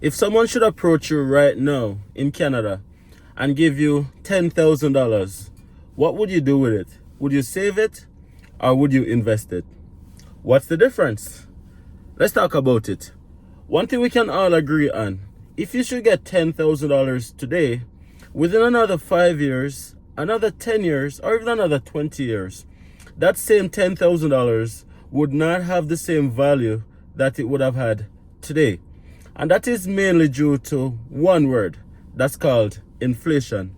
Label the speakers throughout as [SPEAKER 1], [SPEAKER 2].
[SPEAKER 1] If someone should approach you right now in Canada and give you $10,000, what would you do with it? Would you save it or would you invest it? What's the difference? Let's talk about it. One thing we can all agree on, if you should get $10,000 today, within another 5 years, another 10 years, or even another 20 years, that same $10,000 would not have the same value that it would have had today. And that is mainly due to one word, that's called inflation.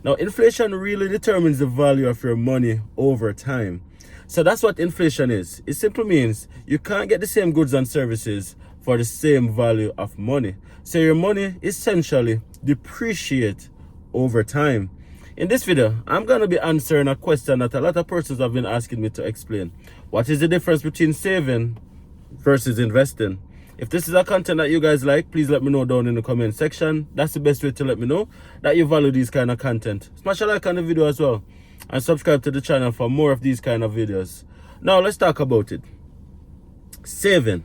[SPEAKER 1] Now, inflation really determines the value of your money over time. So that's what inflation is. It simply means you can't get the same goods and services for the same value of money. So your money essentially depreciates over time. In this video, I'm going to be answering a question that a lot of persons have been asking me to explain. What is the difference between saving versus investing? If this is a content that you guys like, please let me know down in the comment section. That's the best way to let me know that you value these kind of content. Smash a like on the video as well and subscribe to the channel for more of these kind of videos. Now let's talk about it. Saving.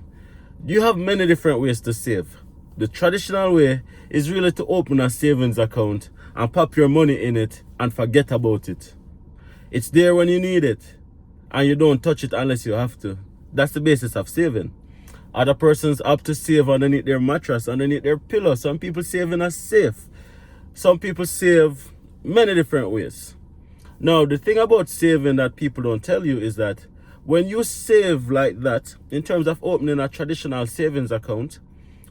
[SPEAKER 1] You have many different ways to save. The traditional way is really to open a savings account and pop your money in it and forget about it. It's there when you need it and you don't touch it unless you have to. That's the basis of saving. Other persons opt to save underneath their mattress, underneath their pillow. Some people save in a safe. Some people save many different ways. Now, the thing about saving that people don't tell you is that when you save like that, in terms of opening a traditional savings account,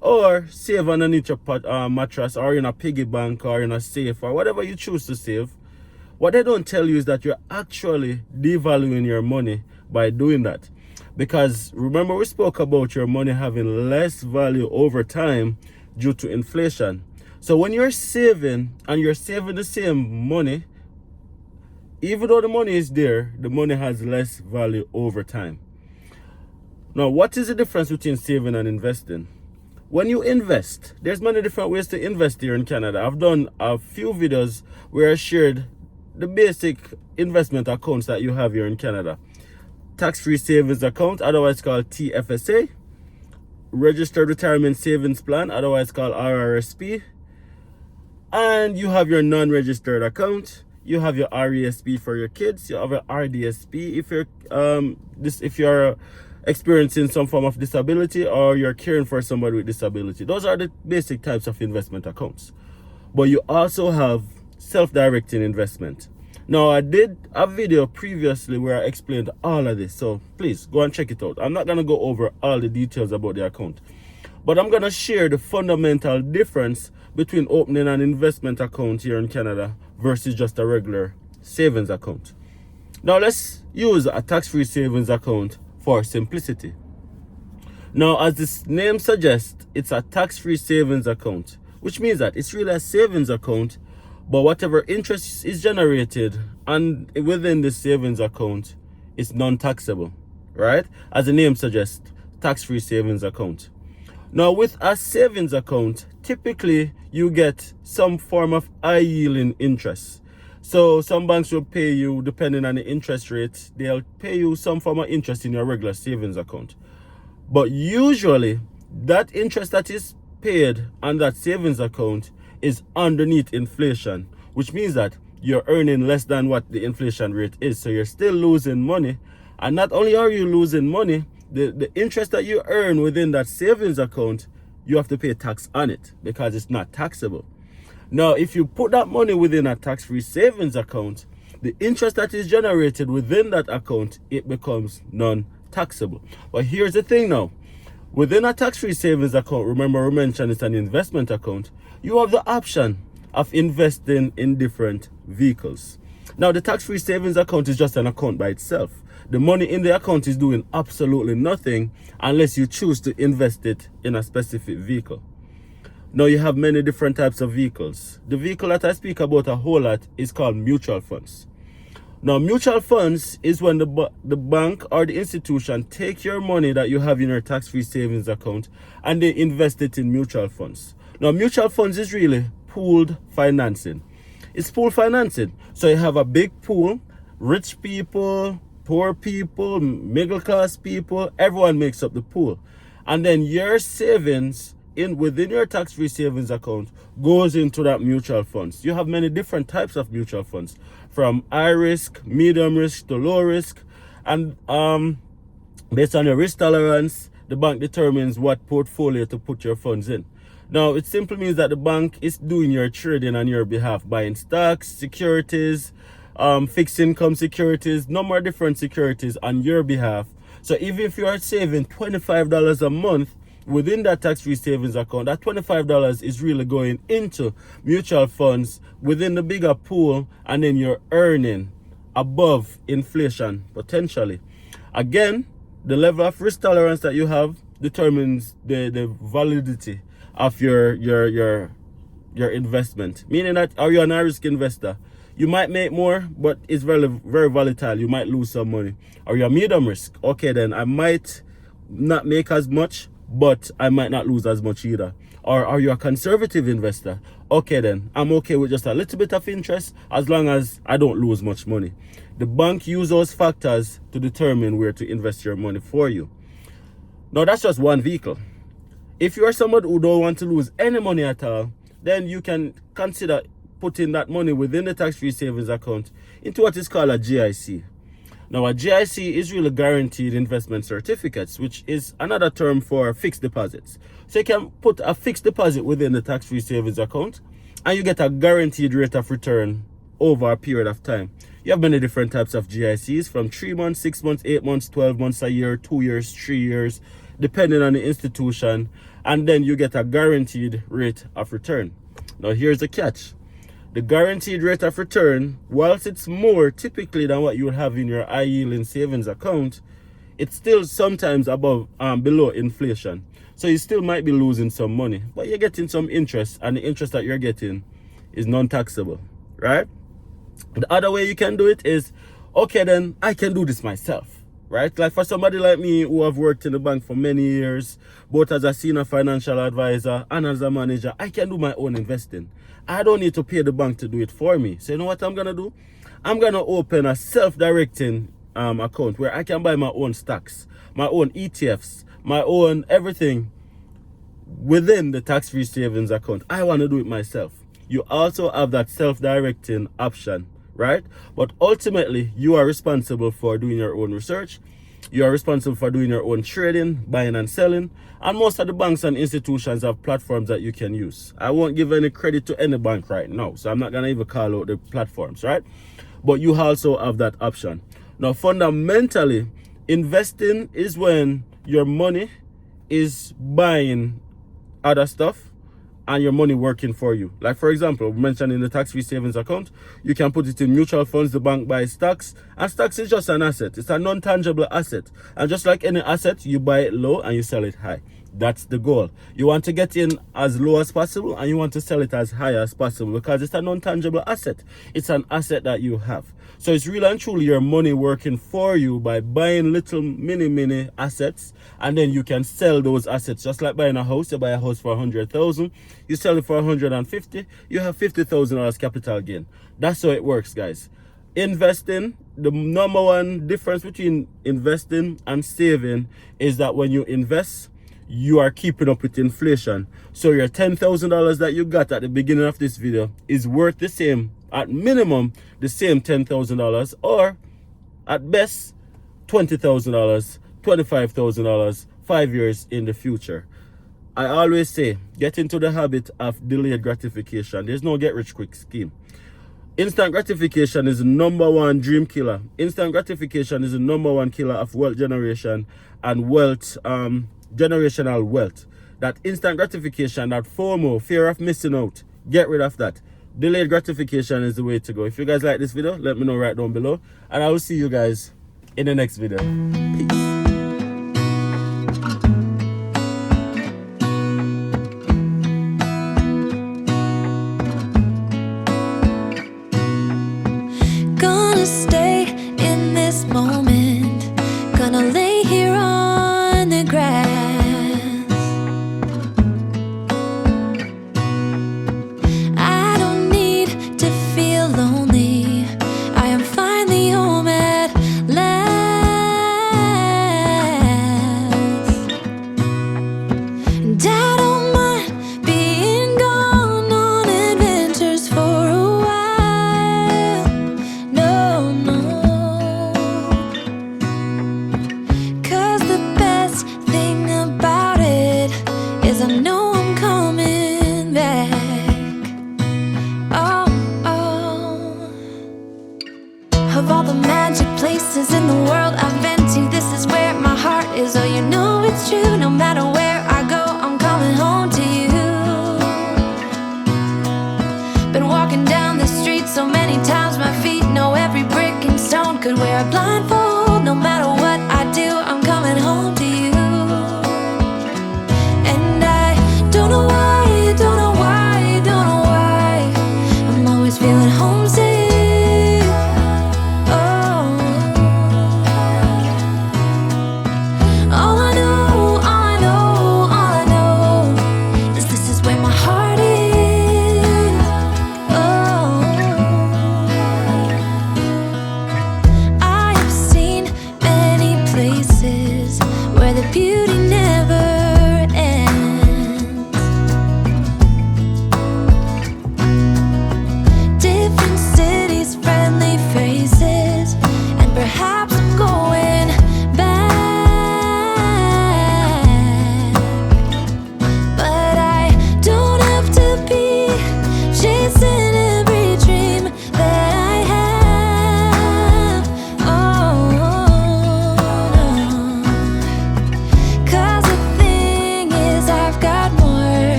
[SPEAKER 1] or save underneath your mattress, or in a piggy bank, or in a safe, or whatever you choose to save, what they don't tell you is that you're actually devaluing your money by doing that. Because remember, we spoke about your money having less value over time due to inflation. So when you're saving and you're saving the same money, even though the money is there, the money has less value over time. Now, what is the difference between saving and investing? When you invest, there's many different ways to invest here in Canada. I've done a few videos where I shared the basic investment accounts that you have here in Canada. Tax-free savings account, otherwise called TFSA. Registered retirement savings plan, otherwise called RRSP. And you have your non-registered account. You have your RRSP for your kids. You have your RDSP if you're experiencing some form of disability or you're caring for somebody with disability. Those are the basic types of investment accounts. But you also have self-directing investment. Now, I did a video previously where I explained all of this, so please go and check it out. I'm not going to go over all the details about the account, but I'm going to share the fundamental difference between opening an investment account here in Canada versus just a regular savings account. Now, let's use a tax-free savings account for simplicity. Now, as this name suggests, it's a tax-free savings account, which means that it's really a savings account, but whatever interest is generated and within the savings account is non-taxable, right? As the name suggests, tax-free savings account. Now, with a savings account, typically you get some form of high-yielding interest. So some banks will pay you, depending on the interest rate, they'll pay you some form of interest in your regular savings account. But usually, that interest that is paid on that savings account is underneath inflation, which means that you're earning less than what the inflation rate is. So you're still losing money. And not only are you losing money, the interest that you earn within that savings account, you have to pay tax on it because it's not taxable. Now, if you put that money within a tax-free savings account, the interest that is generated within that account, it becomes non-taxable. But here's the thing now. Within a tax-free savings account, remember we mentioned it's an investment account, you have the option of investing in different vehicles. Now, the tax-free savings account is just an account by itself. The money in the account is doing absolutely nothing unless you choose to invest it in a specific vehicle. Now, you have many different types of vehicles. The vehicle that I speak about a whole lot is called mutual funds. Now, mutual funds is when the bank or the institution take your money that you have in your tax-free savings account and they invest it in mutual funds. Now, mutual funds is really pooled financing. It's pooled financing. So you have a big pool, rich people, poor people, middle class people, everyone makes up the pool. And then your savings within your tax-free savings account goes into that mutual funds. You have many different types of mutual funds, from high risk, medium risk to low risk, and based on your risk tolerance, the bank determines what portfolio to put your funds in. Now, it simply means that the bank is doing your trading on your behalf, buying stocks, securities, fixed income securities, number of different securities on your behalf. So even if you are saving $25 a month within that tax-free savings account, that $25 is really going into mutual funds within the bigger pool, and then you're earning above inflation potentially. Again, the level of risk tolerance that you have determines the validity of your investment. Meaning that, are you an high risk investor? You might make more, but it's very, very volatile. You might lose some money. Are you a medium risk? Okay, then I might not make as much, but I might not lose as much either. Or are you a conservative investor? Okay, then I'm okay with just a little bit of interest as long as I don't lose much money. The bank uses those factors to determine where to invest your money for you. Now, that's just one vehicle. If you are someone who don't want to lose any money at all, then you can consider putting that money within the tax-free savings account into what is called a GIC. Now, a GIC is really guaranteed investment certificates, which is another term for fixed deposits. So you can put a fixed deposit within the tax-free savings account, and you get a guaranteed rate of return over a period of time. You have many different types of GICs, from 3 months, 6 months, 8 months, 12 months, a year, 2 years, 3 years, depending on the institution, and then you get a guaranteed rate of return. Now, here's the catch. The guaranteed rate of return, whilst it's more typically than what you would have in your high yielding savings account, it's still sometimes below inflation. So you still might be losing some money, but you're getting some interest, and the interest that you're getting is non-taxable, right? The other way you can do it is, okay, then I can do this myself, right? Like for somebody like me who have worked in the bank for many years, both as a senior financial advisor and as a manager, I can do my own investing. I don't need to pay the bank to do it for me. So you know what I'm going to do? I'm going to open a self-directing account where I can buy my own stocks, my own ETFs, my own everything within the tax-free savings account. I want to do it myself. You also have that self-directing option, right? But ultimately, you are responsible for doing your own research. You are responsible for doing your own trading, buying and selling. And most of the banks and institutions have platforms that you can use. I won't give any credit to any bank right now, so I'm not going to even call out the platforms, right? But you also have that option. Now, fundamentally, investing is when your money is buying other stuff and your money working for you. Like, for example, we mentioned in the tax-free savings account, you can put it in mutual funds. The bank buys stocks, and stocks is just an asset. It's a non-tangible asset. And just like any asset, you buy it low and you sell it high. That's the goal. You want to get in as low as possible, and you want to sell it as high as possible, because it's a non-tangible asset. It's an asset that you have. So it's really and truly your money working for you by buying little mini assets, and then you can sell those assets. Just like buying a house, you buy a house for 100,000, you sell it for 150, you have $50,000 capital gain. That's how it works, guys. Investing, the number one difference between investing and saving is that when you invest, you are keeping up with inflation. So your $10,000 that you got at the beginning of this video is worth the same, at minimum the same $10,000, or at best $20,000, $25,000 5 years in the future. I always say, get into the habit of delayed gratification. There's no get rich quick scheme. Instant gratification is the number one dream killer. Instant gratification is the number one killer of wealth generation and wealth, generational wealth. That instant gratification, that FOMO, fear of missing out, get rid of that. Delayed gratification is the way to go. If you guys like this video, let me know right down below, and I will see you guys in the next video. Peace.
[SPEAKER 2] Gonna stay in this moment, gonna lay here on the grass. I don't need to feel lonely. I am finally home at last. wear a blindfold. No matter what I do, I'm coming home to you. And I don't know why, don't know why, don't know why I'm always feeling homesick.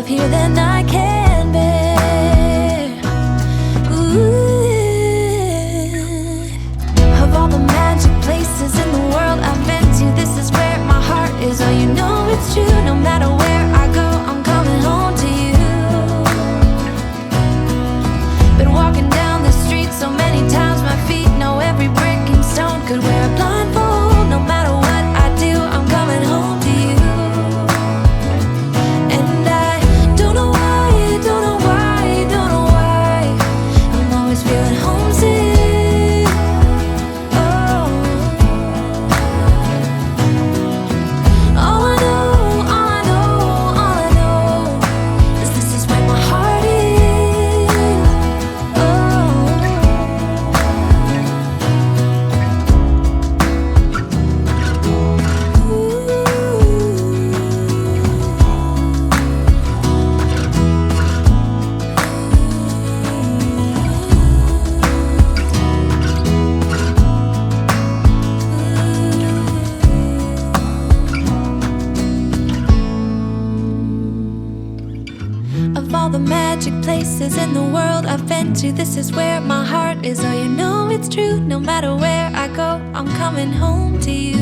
[SPEAKER 2] Here than I can bear. Ooh. Of all the magic places in the world I've been to, this is where my heart is. Oh, you know it's true. No matter where I go, I'm coming home to you. Been walking down the street so many times, my feet know every brick and stone. Could wear a blindfold. No matter what I do, I'm coming home to you. And I don't know why, don't know why, don't know why I'm always feeling homesick. Oh, all I know, all I know, all I know is this is where my heart is. Of all the magic places in the world I've been to, this is where my heart is. Oh, you know it's true. No matter where I go, I'm coming home to you.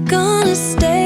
[SPEAKER 2] Gonna stay